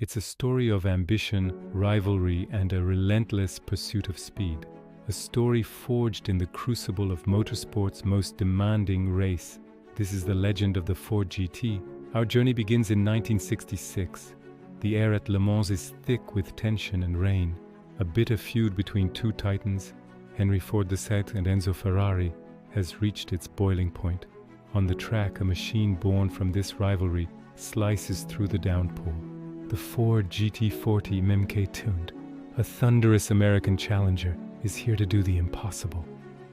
It's a story of ambition, rivalry, and a relentless pursuit of speed. A story forged in the crucible of motorsport's most demanding race. This is the legend of the Ford GT. Our journey begins in 1966. The air at Le Mans is thick with tension and rain. A bitter feud between two titans, Henry Ford II and Enzo Ferrari, has reached its boiling point. On the track, a machine born from this rivalry slices through the downpour. The Ford GT40 Memke tuned, a thunderous American challenger, is here to do the impossible.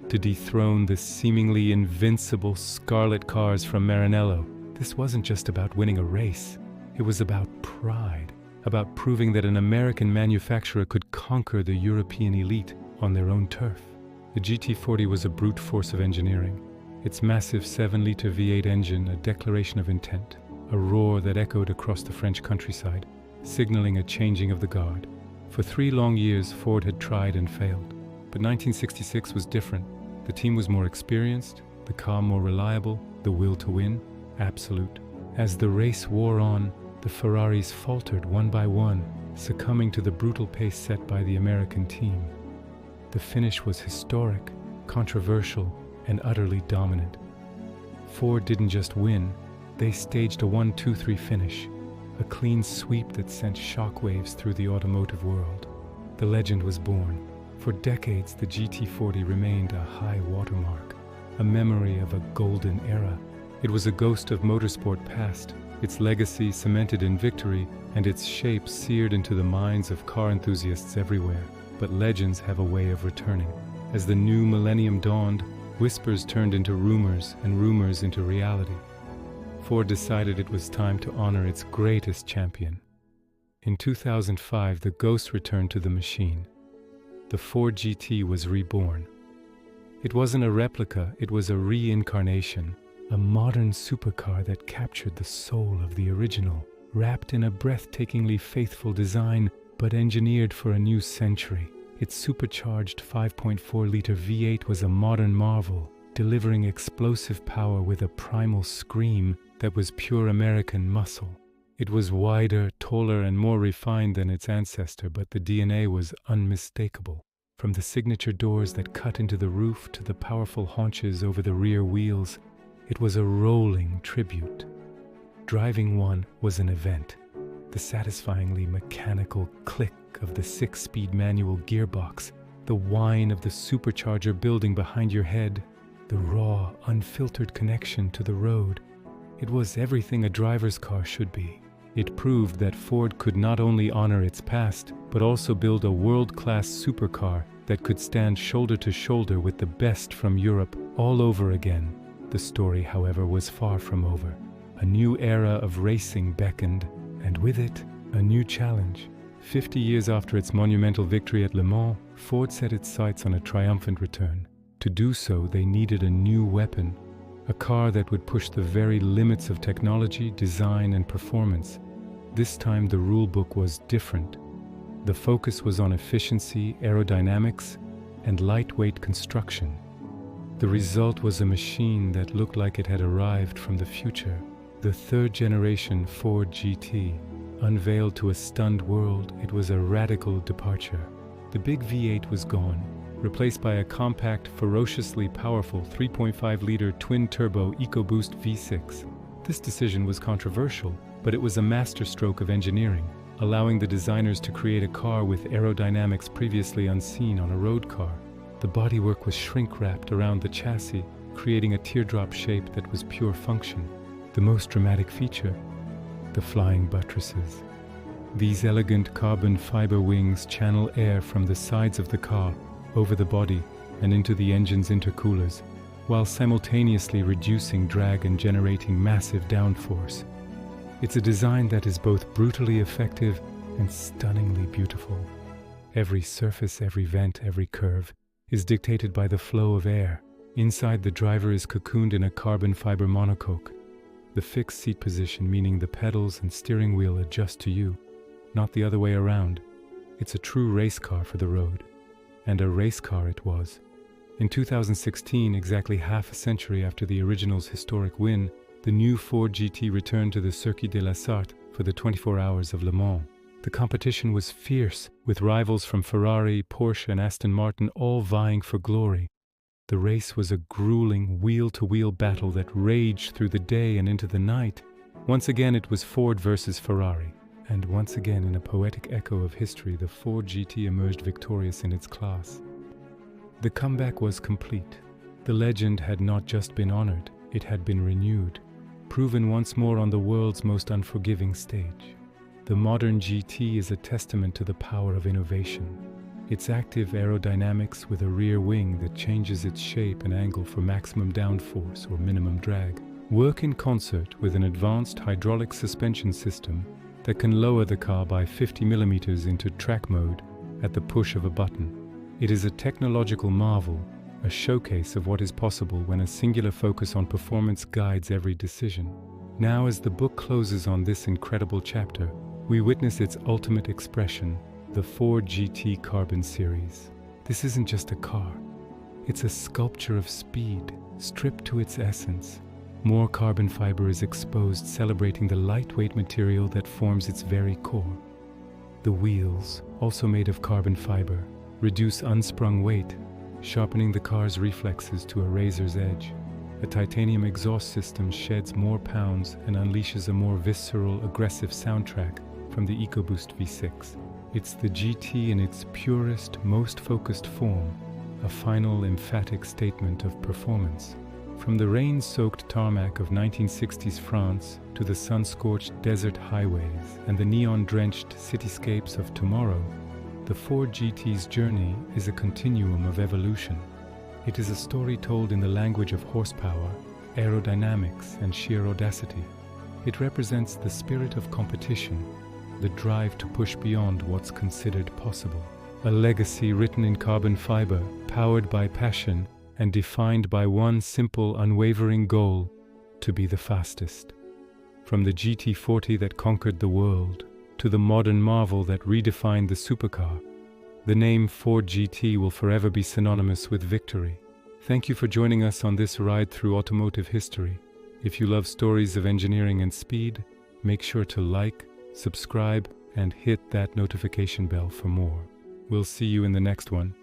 To dethrone the seemingly invincible Scarlet cars from Maranello. This wasn't just about winning a race. It was about pride, about proving that an American manufacturer could conquer the European elite on their own turf. The GT40 was a brute force of engineering. Its massive 7-liter V8 engine, a declaration of intent, a roar that echoed across the French countryside, signaling a changing of the guard. For 3 long years, Ford had tried and failed. But 1966 was different. The team was more experienced, the car more reliable, the will to win absolute. As the race wore on, the Ferraris faltered one by one, succumbing to the brutal pace set by the American team. The finish was historic, controversial, and utterly dominant. Ford didn't just win, they staged a 1-2-3 finish, a clean sweep that sent shockwaves through the automotive world. The legend was born. For decades, the GT40 remained a high watermark, a memory of a golden era. It was a ghost of motorsport past, its legacy cemented in victory, and its shape seared into the minds of car enthusiasts everywhere. But legends have a way of returning. As the new millennium dawned, whispers turned into rumors and rumors into reality. Ford decided it was time to honor its greatest champion. In 2005, the ghost returned to the machine. The Ford GT was reborn. It wasn't a replica, it was a reincarnation, a modern supercar that captured the soul of the original, wrapped in a breathtakingly faithful design, but engineered for a new century. Its supercharged 5.4-liter V8 was a modern marvel, delivering explosive power with a primal scream that was pure American muscle. It was wider, taller, and more refined than its ancestor, but the DNA was unmistakable. From the signature doors that cut into the roof to the powerful haunches over the rear wheels, it was a rolling tribute. Driving one was an event. The satisfyingly mechanical click of the 6-speed manual gearbox, the whine of the supercharger building behind your head, the raw, unfiltered connection to the road. It was everything a driver's car should be. It proved that Ford could not only honor its past, but also build a world-class supercar that could stand shoulder to shoulder with the best from Europe all over again. The story, however, was far from over. A new era of racing beckoned, and with it, a new challenge. 50 years after its monumental victory at Le Mans, Ford set its sights on a triumphant return. To do so, they needed a new weapon, a car that would push the very limits of technology, design, and performance. This time the rulebook was different. The focus was on efficiency, aerodynamics, and lightweight construction. The result was a machine that looked like it had arrived from the future. The third-generation Ford GT. Unveiled to a stunned world, it was a radical departure. The big V8 was gone, replaced by a compact, ferociously powerful 3.5-liter twin-turbo EcoBoost V6. This decision was controversial, but it was a masterstroke of engineering, allowing the designers to create a car with aerodynamics previously unseen on a road car. The bodywork was shrink-wrapped around the chassis, creating a teardrop shape that was pure function. The most dramatic feature, the flying buttresses. These elegant carbon fiber wings channel air from the sides of the car over the body and into the engine's intercoolers, while simultaneously reducing drag and generating massive downforce. It's a design that is both brutally effective and stunningly beautiful. Every surface, every vent, every curve is dictated by the flow of air. Inside, the driver is cocooned in a carbon fiber monocoque. The fixed seat position, meaning the pedals and steering wheel adjust to you, not the other way around. It's a true race car for the road. And a race car it was. In 2016, exactly half a century after the original's historic win, the new Ford GT returned to the Circuit de la Sarthe for the 24 Hours of Le Mans. The competition was fierce, with rivals from Ferrari, Porsche, and Aston Martin all vying for glory. The race was a grueling wheel-to-wheel battle that raged through the day and into the night. Once again it was Ford versus Ferrari, and once again in a poetic echo of history, the Ford GT emerged victorious in its class. The comeback was complete. The legend had not just been honored, it had been renewed, proven once more on the world's most unforgiving stage. The modern GT is a testament to the power of innovation. Its active aerodynamics with a rear wing that changes its shape and angle for maximum downforce or minimum drag work in concert with an advanced hydraulic suspension system that can lower the car by 50 millimeters into track mode at the push of a button. It is a technological marvel, a showcase of what is possible when a singular focus on performance guides every decision. Now, as the book closes on this incredible chapter, we witness its ultimate expression, the Ford GT Carbon Series. This isn't just a car. It's a sculpture of speed, stripped to its essence. More carbon fiber is exposed, celebrating the lightweight material that forms its very core. The wheels, also made of carbon fiber, reduce unsprung weight, sharpening the car's reflexes to a razor's edge. A titanium exhaust system sheds more pounds and unleashes a more visceral, aggressive soundtrack from the EcoBoost V6. It's the GT in its purest, most focused form, a final emphatic statement of performance. From the rain-soaked tarmac of 1960s France to the sun-scorched desert highways and the neon-drenched cityscapes of tomorrow, the Ford GT's journey is a continuum of evolution. It is a story told in the language of horsepower, aerodynamics, and sheer audacity. It represents the spirit of competition, the drive to push beyond what's considered possible. A legacy written in carbon fiber, powered by passion, and defined by one simple, unwavering goal: to be the fastest. From the GT40 that conquered the world, to the modern marvel that redefined the supercar, the name Ford GT will forever be synonymous with victory. Thank you for joining us on this ride through automotive history. If you love stories of engineering and speed, make sure to like, subscribe, and hit that notification bell for more. We'll see you in the next one.